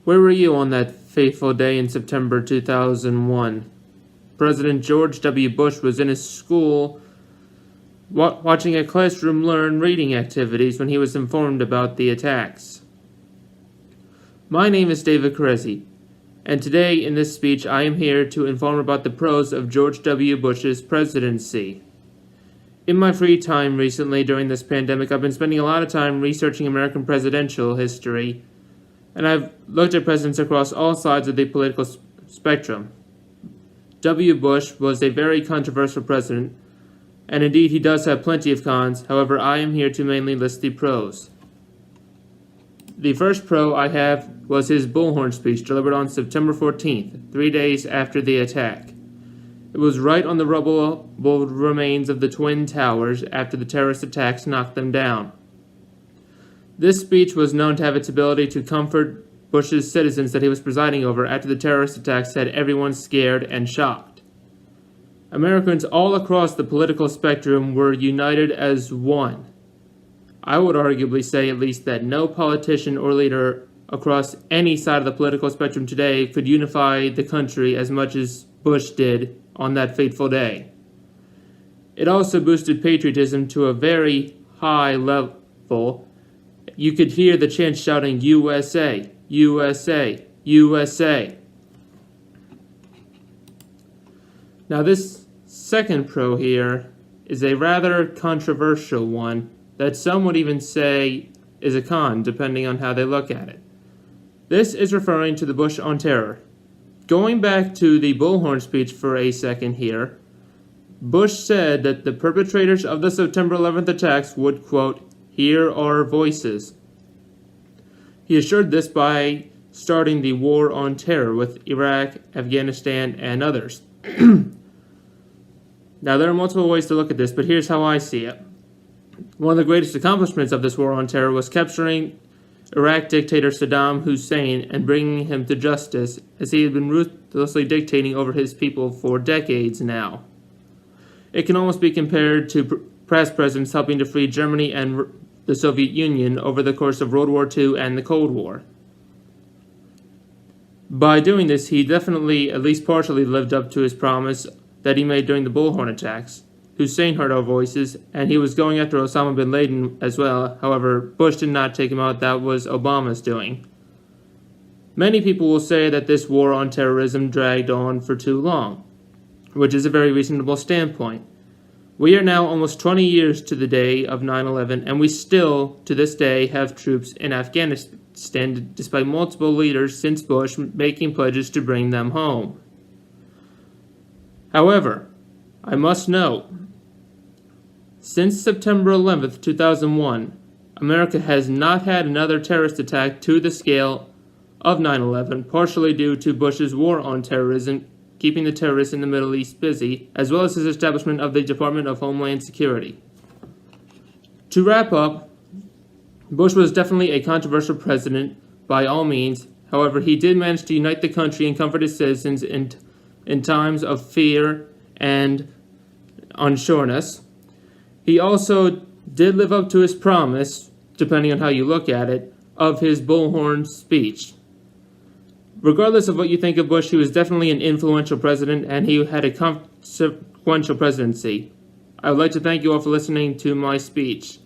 Where were you on that fateful day in September 2001? President George W. Bush was in his school watching a classroom learn reading activities when he was informed about the attacks. My name is David Carezzi, and today in this speech I am here to inform about the pros of George W. Bush's presidency. In my free time recently during this pandemic, I've been spending a lot of time researching American presidential history, and I've looked at presidents across all sides of the political spectrum. W. Bush was a very controversial president, and indeed he does have plenty of cons. However, I am here to mainly list the pros. The first pro I have was his bullhorn speech delivered on September 14th, 3 days after the attack. It was right on the rubble remains of the Twin Towers after the terrorist attacks knocked them down. This speech was known to have its ability to comfort Bush's citizens that he was presiding over after the terrorist attacks had everyone scared and shocked. Americans all across the political spectrum were united as one. I would arguably say at least that no politician or leader across any side of the political spectrum today could unify the country as much as Bush did on that fateful day. It also boosted patriotism to a very high level. You could hear the chants shouting, USA, USA, USA. Now this second pro here is a rather controversial one that some would even say is a con, depending on how they look at it. This is referring to the Bush on terror. Going back to the bullhorn speech for a second here, Bush said that the perpetrators of the September 11th attacks would, quote, hear our voices. He assured this by starting the war on terror with Iraq, Afghanistan, and others. Now, there are multiple ways to look at this, but here's how I see it. One of the greatest accomplishments of this war on terror was capturing Iraq dictator Saddam Hussein and bringing him to justice, as he had been ruthlessly dictating over his people for decades now. It can almost be compared to past presidents helping to free Germany and the Soviet Union over the course of World War II and the Cold War. By doing this, he definitely, at least partially, lived up to his promise that he made during the bullhorn attacks. Hussein heard our voices, and he was going after Osama bin Laden as well. However, Bush did not take him out. That was Obama's doing. Many people will say that this war on terrorism dragged on for too long, which is a very reasonable standpoint. We are now almost 20 years to the day of 9/11, and we still, to this day, have troops in Afghanistan, despite multiple leaders since Bush making pledges to bring them home. However, I must note, since September 11th, 2001, America has not had another terrorist attack to the scale of 9/11, partially due to Bush's war on terrorism, keeping the terrorists in the Middle East busy, as well as his establishment of the Department of Homeland Security. To wrap up, Bush was definitely a controversial president by all means. However, he did manage to unite the country and comfort his citizens in times of fear and unsureness. He also did live up to his promise, depending on how you look at it, of his bullhorn speech. Regardless of what you think of Bush, he was definitely an influential president, and he had a consequential presidency. I would like to thank you all for listening to my speech.